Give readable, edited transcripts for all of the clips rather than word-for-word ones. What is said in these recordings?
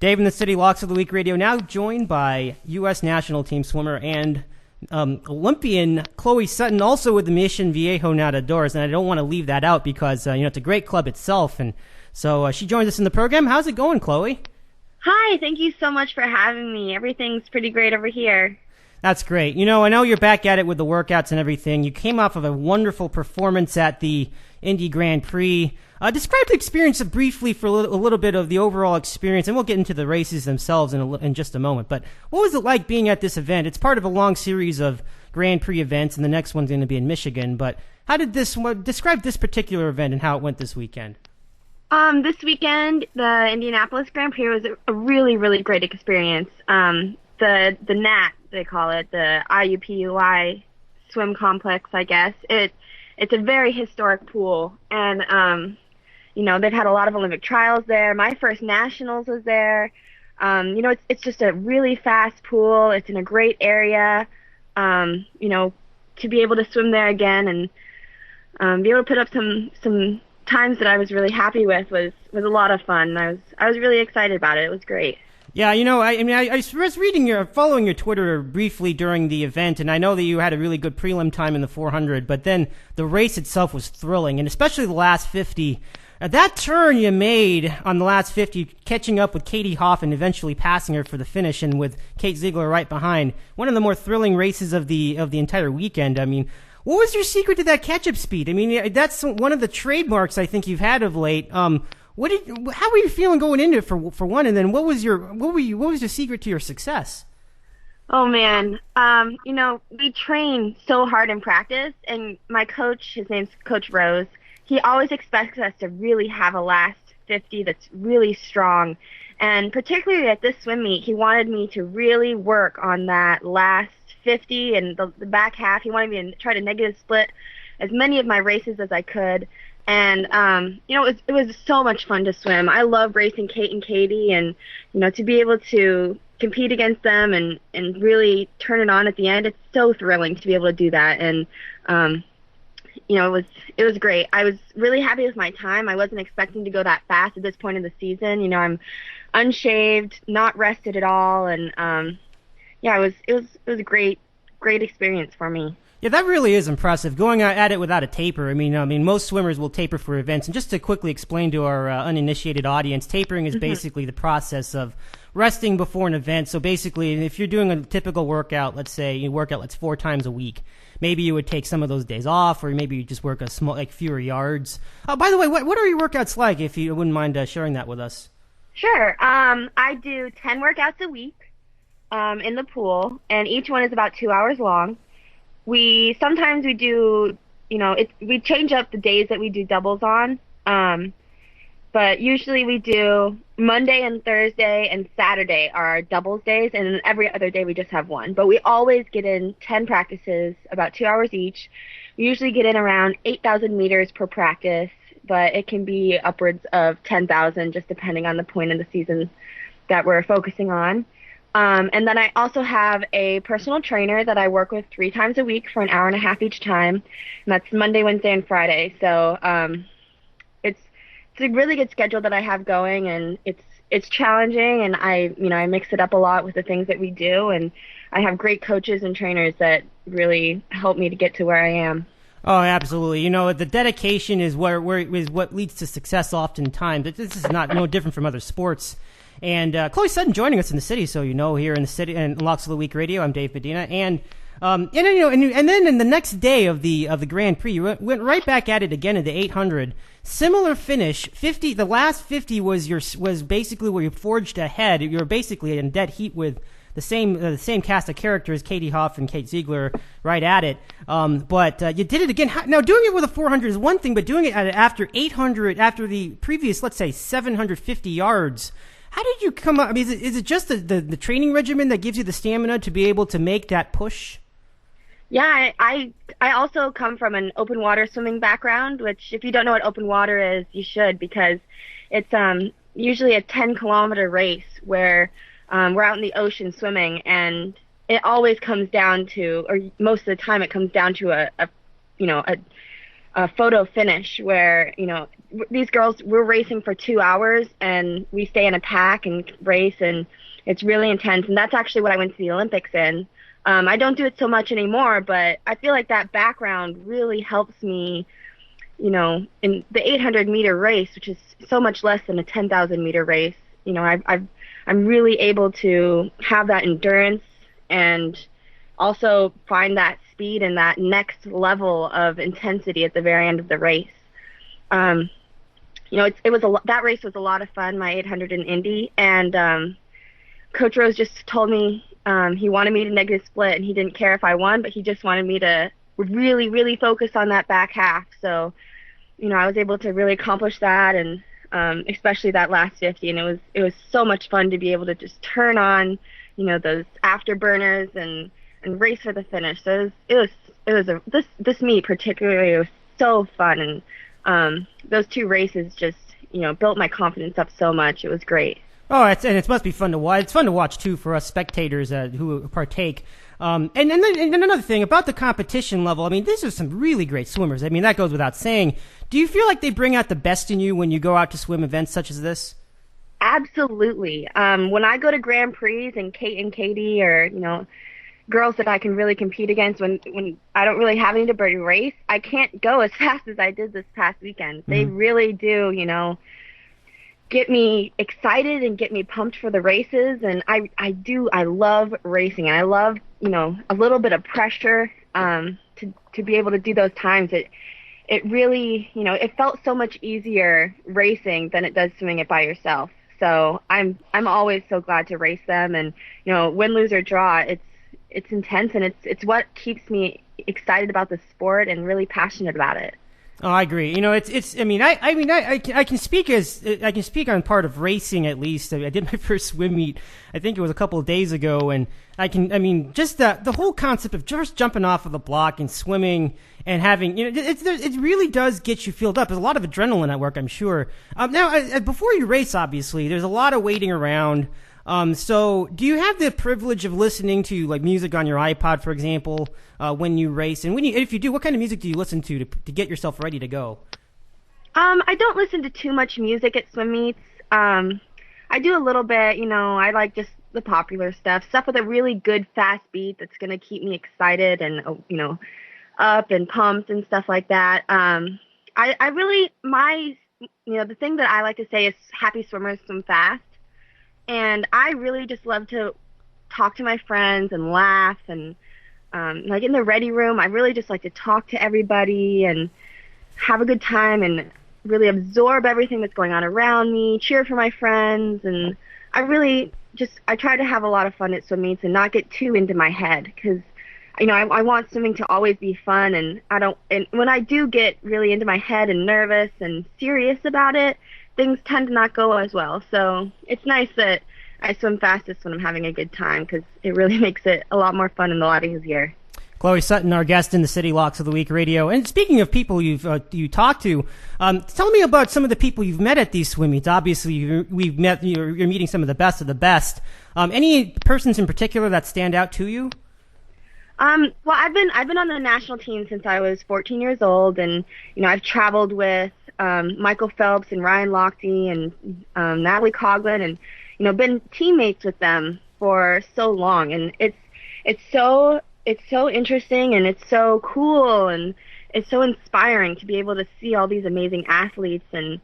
Dave in the City Locks of the Week Radio, now joined by U.S. national team swimmer and Olympian Chloe Sutton, also with the mission Viejo Nadadores. And I don't want to leave that out because, it's a great club itself. And so she joins us in the program. How's it going, Chloe? Hi, thank you so much for having me. Everything's pretty great over here. That's great. I know you're back at it with the workouts and everything. You came off of a wonderful performance at the Indy Grand Prix. Describe the experience briefly for a little bit of the overall experience, and we'll get into the races themselves in just a moment. But what was it like being at this event? It's part of a long series of Grand Prix events, and the next one's going to be in Michigan. But describe this particular event and how it went this weekend? This weekend, the Indianapolis Grand Prix was a really, really great experience. The NAT, they call it, the IUPUI swim complex, I guess. It's a very historic pool, and they've had a lot of Olympic trials there. My first nationals was there. It's just a really fast pool. It's in a great area. To be able to swim there again and be able to put up some times that I was really happy with was a lot of fun. I was really excited about it. It was great. Yeah, I was following your Twitter briefly during the event, and I know that you had a really good prelim time in the 400, but then the race itself was thrilling, and especially the last 50. That turn you made on the last 50, catching up with Katie Hoff and eventually passing her for the finish, and with Kate Ziegler right behind, one of the more thrilling races of the entire weekend. I mean, what was your secret to that catch-up speed? I mean, that's one of the trademarks I think you've had of late. How were you feeling going into it for one, and then what was your secret to your success? Oh man, we train so hard in practice, and my coach, his name's Coach Rose, he always expects us to really have a last 50 that's really strong, and particularly at this swim meet, he wanted me to really work on that last 50 and the back half. He wanted me to try to negative split as many of my races as I could. And, it was so much fun to swim. I love racing Kate and Katie, and, to be able to compete against them and really turn it on at the end, it's so thrilling to be able to do that. And, it was great. I was really happy with my time. I wasn't expecting to go that fast at this point in the season. I'm unshaved, not rested at all. And, it was a great experience for me. Yeah, that really is impressive, going at it without a taper. I mean, most swimmers will taper for events. And just to quickly explain to our uninitiated audience, tapering is basically the process of resting before an event. So basically, if you're doing a typical workout, let's say you work out 4 times a week, maybe you would take some of those days off, or maybe you just work fewer yards. By the way, what are your workouts like, if you wouldn't mind sharing that with us? Sure. I do 10 workouts a week in the pool, and each one is about 2 hours long. We do, we change up the days that we do doubles on, but usually we do Monday and Thursday and Saturday are our doubles days, and then every other day we just have one. But we always get in 10 practices, about 2 hours each. We usually get in around 8,000 meters per practice, but it can be upwards of 10,000 just depending on the point in the season that we're focusing on. And then I also have a personal trainer that I work with 3 times a week for an hour and a half each time, and that's Monday, Wednesday, and Friday. So it's a really good schedule that I have going, and it's challenging, and I mix it up a lot with the things that we do, and I have great coaches and trainers that really help me to get to where I am. Oh, absolutely. The dedication is what leads to success oftentimes. This is no different from other sports. And Chloe Sutton joining us in the city, so here in the city and Locks of the Week Radio. I'm Dave Medina, and then in the next day of the Grand Prix, you went right back at it again in the 800. Similar finish. 50. The last 50 was basically where you forged ahead. You were basically in dead heat with the same cast of characters, Katie Hoff and Kate Ziegler, right at it. But you did it again. Now, doing it with a 400 is one thing, but doing it after 800, after the previous, let's say, 750 yards. How did you come up? I mean, is it just the training regimen that gives you the stamina to be able to make that push? Yeah, I also come from an open water swimming background, which if you don't know what open water is, you should, because it's usually a 10-kilometer race where we're out in the ocean swimming, and it always comes down to, or most of the time it comes down to a photo finish where, these girls, we're racing for 2 hours, and we stay in a pack and race, and it's really intense. And that's actually what I went to the Olympics in. I don't do it so much anymore, but I feel like that background really helps me, you know, in the 800-meter race, which is so much less than a 10,000-meter race. You know, I'm really able to have that endurance and also find that speed and that next level of intensity at the very end of the race. You know, that race was a lot of fun, my 800 in Indy, and Coach Rose just told me he wanted me to negative split, and he didn't care if I won, but he just wanted me to really, really focus on that back half. So, you know, I was able to really accomplish that, and especially that last 50, and it was so much fun to be able to just turn on, you know, those afterburners and race for the finish. So this meet particularly was so fun, and those two races just, you know, built my confidence up so much. It was great. Oh, and it must be fun to watch. It's fun to watch too for us spectators who partake. And another thing about the competition level, I mean, these are some really great swimmers. I mean, that goes without saying. Do you feel like they bring out the best in you when you go out to swim events such as this? Absolutely. When I go to Grand Prix and Kate and Katie, or, you know, girls that I can really compete against, when I don't really have anybody to race, I can't go as fast as I did this past weekend. Mm-hmm. They really do, you know, get me excited and get me pumped for the races. And I love racing, and I love, you know, a little bit of pressure to be able to do those times. It really, you know, it felt so much easier racing than it does swimming it by yourself. So I'm always so glad to race them, and, you know, win, lose, or draw, it's intense, and it's what keeps me excited about the sport and really passionate about it. Oh, I agree. You know, it's. I mean, I can speak on part of racing at least. I did my first swim meet, I think it was a couple of days ago, and just the whole concept of just jumping off of the block and swimming and having, you know, it really does get you filled up. There's a lot of adrenaline at work, I'm sure. Now, before you race, obviously, there's a lot of waiting around. So do you have the privilege of listening to like music on your iPod, for example, when you race? And if you do, what kind of music do you listen to get yourself ready to go? I don't listen to too much music at swim meets. I do a little bit, you know, I like just the popular stuff with a really good fast beat that's going to keep me excited and, you know, up and pumped and stuff like that. I really, you know, the thing that I like to say is happy swimmers swim fast. And I really just love to talk to my friends and laugh, and like in the ready room, I really just like to talk to everybody and have a good time and really absorb everything that's going on around me, cheer for my friends, and I try to have a lot of fun at swim meets and not get too into my head, because, you know, I want swimming to always be fun, and when I do get really into my head and nervous and serious about it, things tend to not go as well. So it's nice that I swim fastest when I'm having a good time, because it really makes it a lot more fun and a lot easier. Chloe Sutton, our guest in the City Locks of the Week radio. And speaking of people you talked to, tell me about some of the people you've met at these swim meets. Obviously, you're meeting some of the best of the best. Any persons in particular that stand out to you? Well, I've been on the national team since I was 14 years old, and, you know, I've traveled with Michael Phelps and Ryan Lochte and Natalie Coughlin, and, you know, been teammates with them for so long, and it's so interesting, and it's so cool, and it's so inspiring to be able to see all these amazing athletes and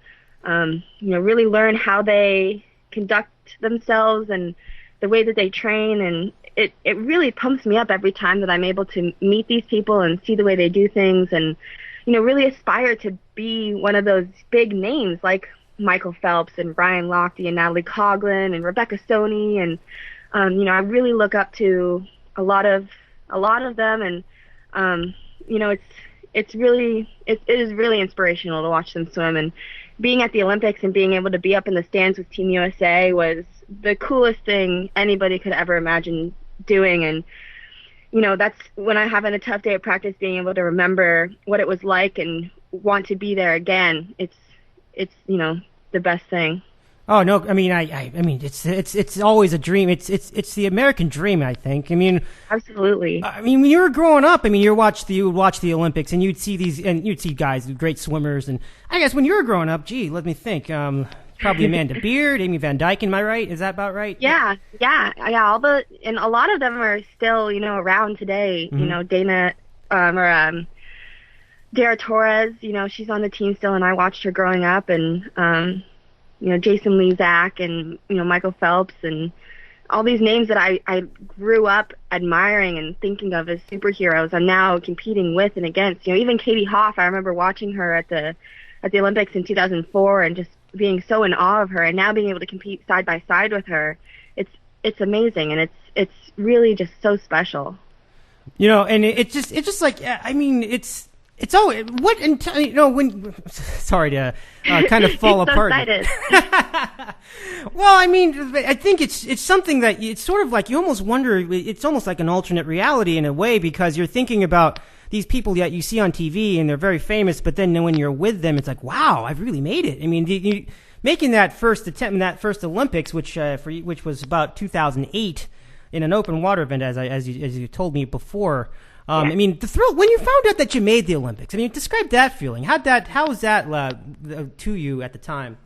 you know, really learn how they conduct themselves and the way that they train, and it really pumps me up every time that I'm able to meet these people and see the way they do things, and, you know, really aspire to be one of those big names like Michael Phelps and Ryan Lochte and Natalie Coughlin and Rebecca Stoney, and you know, I really look up to a lot of them, and you know, it is really inspirational to watch them swim. And being at the Olympics and being able to be up in the stands with Team USA was the coolest thing anybody could ever imagine doing. And, you know, that's when I have a tough day at practice, being able to remember what it was like and want to be there again. It's you know, the best thing. Oh no! I mean, I mean, it's always a dream. It's the American dream. I think. I mean, absolutely. I mean, when you were growing up, I mean, you would watch the Olympics, and you'd see guys, great swimmers, and I guess when you were growing up, gee, let me think. Probably Amanda Beard, Amy Van Dyke. Am I right? Is that about right? Yeah. And a lot of them are still, around today. Mm-hmm. Dana Dara Torres. She's on the team still, and I watched her growing up, and Jason Lezak and, Michael Phelps and all these names that I grew up admiring and thinking of as superheroes. I'm now competing with and against. Even Katie Hoff, I remember watching her at the Olympics in 2004 and just being so in awe of her, and now being able to compete side by side with her. It's amazing, and it's really just so special. And it's just like, I mean, it's always when sorry to kind of fall so apart. Well, I mean, I think it's something that it's sort of like you almost wonder. It's almost like an alternate reality in a way, because you're thinking about these people that you see on TV and they're very famous, but then when you're with them, it's like, wow, I've really made it. I mean, making that first attempt in that first Olympics, which was about 2008 in an open water event, as you told me before. Yeah. I mean, the thrill when you found out that you made the Olympics. I mean, describe that feeling. How was that to you at the time?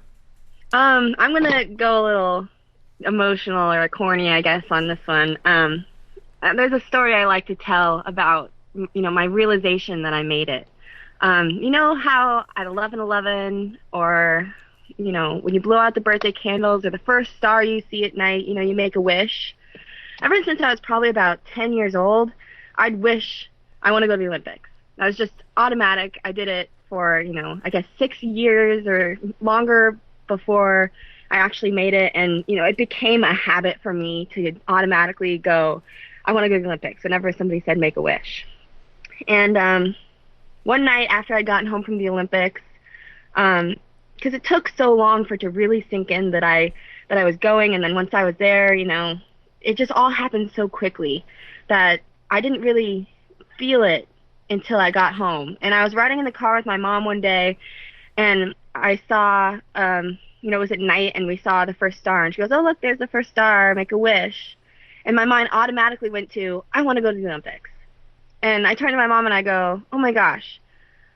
I'm gonna go a little emotional or corny, I guess, on this one. There's a story I like to tell about my realization that I made it. How at 11:11 or when you blow out the birthday candles or the first star you see at night, you make a wish. Ever since I was probably about 10 years old, I'd wish I want to go to the Olympics. That was just automatic. I did it for, I guess 6 years or longer before I actually made it. And, it became a habit for me to automatically go, I want to go to the Olympics whenever somebody said make a wish. And one night after I'd gotten home from the Olympics, because it took so long for it to really sink in that I was going, and then once I was there, it just all happened so quickly that I didn't really feel it until I got home. And I was riding in the car with my mom one day, and I saw, it was at night, and we saw the first star. And she goes, oh, look, there's the first star, make a wish. And my mind automatically went to, I want to go to the Olympics. And I turned to my mom and I go, oh my gosh,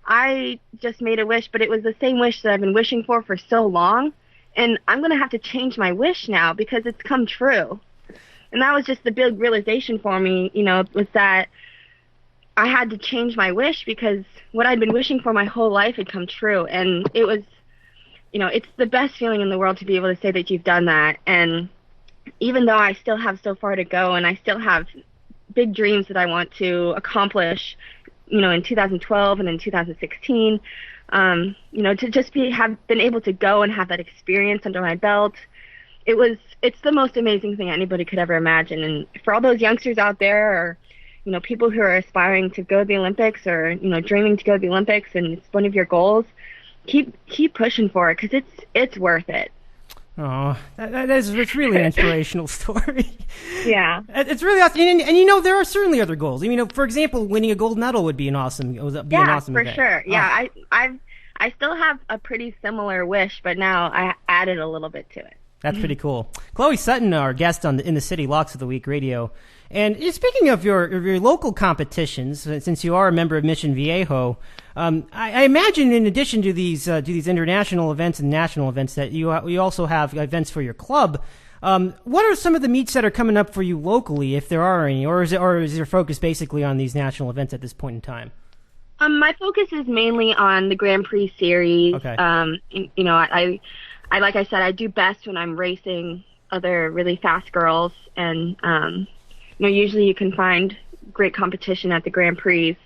I just made a wish, but it was the same wish that I've been wishing for so long. And I'm going to have to change my wish now because it's come true. And that was just the big realization for me, was that I had to change my wish because what I'd been wishing for my whole life had come true. And it was, it's the best feeling in the world to be able to say that you've done that. And even though I still have so far to go and I still have big dreams that I want to accomplish, in 2012 and in 2016, to just have been able to go and have that experience under my belt, it's the most amazing thing anybody could ever imagine. And for all those youngsters out there, or people who are aspiring to go to the Olympics, or dreaming to go to the Olympics, and it's one of your goals, keep pushing for it because it's worth it. Oh, it's really an inspirational story. Yeah, it's really awesome. And there are certainly other goals. For example, winning a gold medal would be an awesome. For event. Sure. Yeah, I still have a pretty similar wish, but now I added a little bit to it. That's pretty cool. Chloe Sutton, our guest in the City Locks of the Week radio. And speaking of your local competitions, since you are a member of Mission Viejo, I imagine in addition to these international events and national events that you also have events for your club. What are some of the meets that are coming up for you locally, if there are any, or is your focus basically on these national events at this point in time? My focus is mainly on the Grand Prix series. Okay. I like I said, I do best when I'm racing other really fast girls, and usually you can find great competition at the Grand Prix.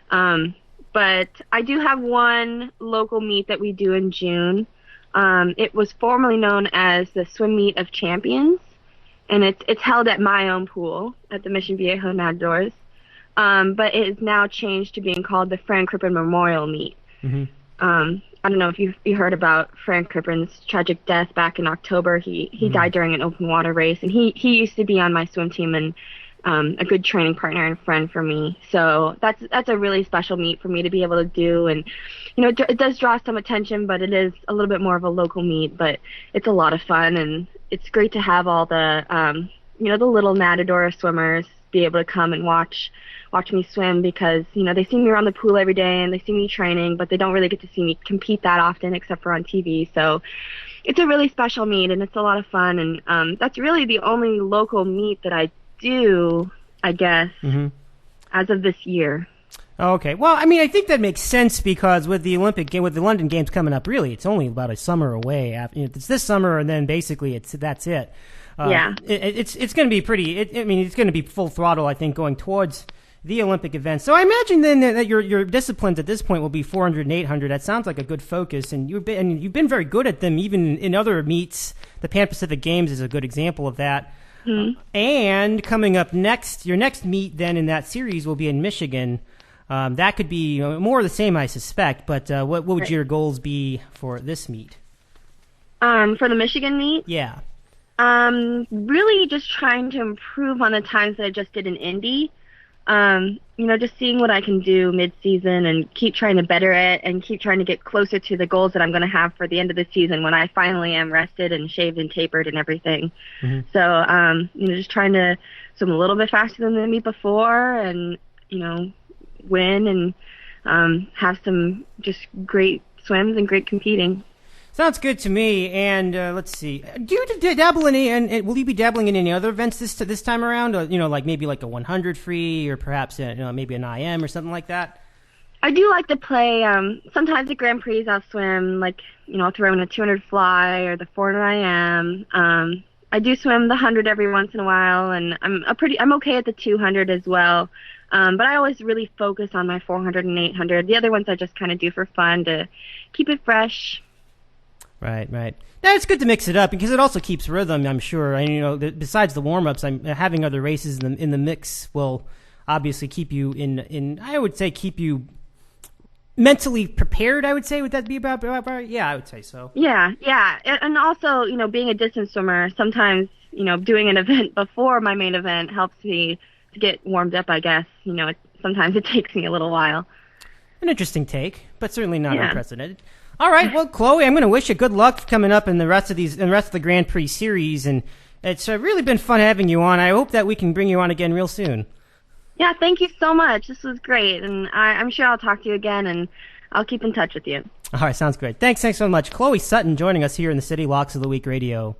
But I do have one local meet that we do in June. It was formerly known as the Swim Meet of Champions, and it's held at my own pool at the Mission Viejo Nadadores. But it is now changed to being called the Fran Crippen Memorial Meet. Mm-hmm. I don't know if you heard about Frank Crippen's tragic death back in October. He died during an open water race, and he used to be on my swim team, and a good training partner and friend for me. So that's a really special meet for me to be able to do. And, it does draw some attention, but it is a little bit more of a local meet, but it's a lot of fun. And it's great to have all the, the little Nadadores swimmers be able to come and watch me swim because, they see me around the pool every day and they see me training, but they don't really get to see me compete that often except for on TV. So it's a really special meet and it's a lot of fun. And that's really the only local meet that I do, I guess, as of this year. Okay. Well, I mean, I think that makes sense because with the London Games coming up, really, it's only about a summer away. It's this summer, and then basically that's it. Yeah. It's going to be pretty. It's going to be full throttle, I think, going towards the Olympic events. So I imagine then that your disciplines at this point will be 400 and 800. That sounds like a good focus, and you've been very good at them, even in other meets. The Pan Pacific Games is a good example of that. And coming up next, your next meet then in that series will be in Michigan. That could be more of the same, I suspect. But what would your goals be for this meet? For the Michigan meet? Yeah. Really just trying to improve on the times that I just did in Indy. Just seeing what I can do mid-season and keep trying to better it and keep trying to get closer to the goals that I'm going to have for the end of the season when I finally am rested and shaved and tapered and everything. So, just trying to swim a little bit faster than the meet before and, win and have some just great swims and great competing. Sounds good to me. And let's see. Do you dabble in any? And will you be dabbling in any other events this time around? Or, like maybe like a 100 free, or perhaps maybe an IM or something like that. I do like to play. Sometimes at Grand Prix I'll swim I'll throw in a 200 fly or the 400 IM. I do swim the 100 every once in a while, and I'm okay at the 200 as well. But I always really focus on my 400 and 800. The other ones I just kind of do for fun to keep it fresh. Right. Now, it's good to mix it up because it also keeps rhythm, I'm sure. And, besides the warm-ups, having other races in the mix will obviously keep you keep you mentally prepared, I would say. Would that be about right? Yeah, I would say so. Yeah. And also, being a distance swimmer, sometimes, doing an event before my main event helps me to get warmed up, I guess. Sometimes it takes me a little while. An interesting take, but certainly not unprecedented. All right, well, Chloe, I'm going to wish you good luck coming up in the rest of the Grand Prix series, and it's really been fun having you on. I hope that we can bring you on again real soon. Yeah, thank you so much. This was great, and I'm sure I'll talk to you again, and I'll keep in touch with you. All right, sounds great. Thanks so much. Chloe Sutton joining us here in the City Locks of the Week Radio.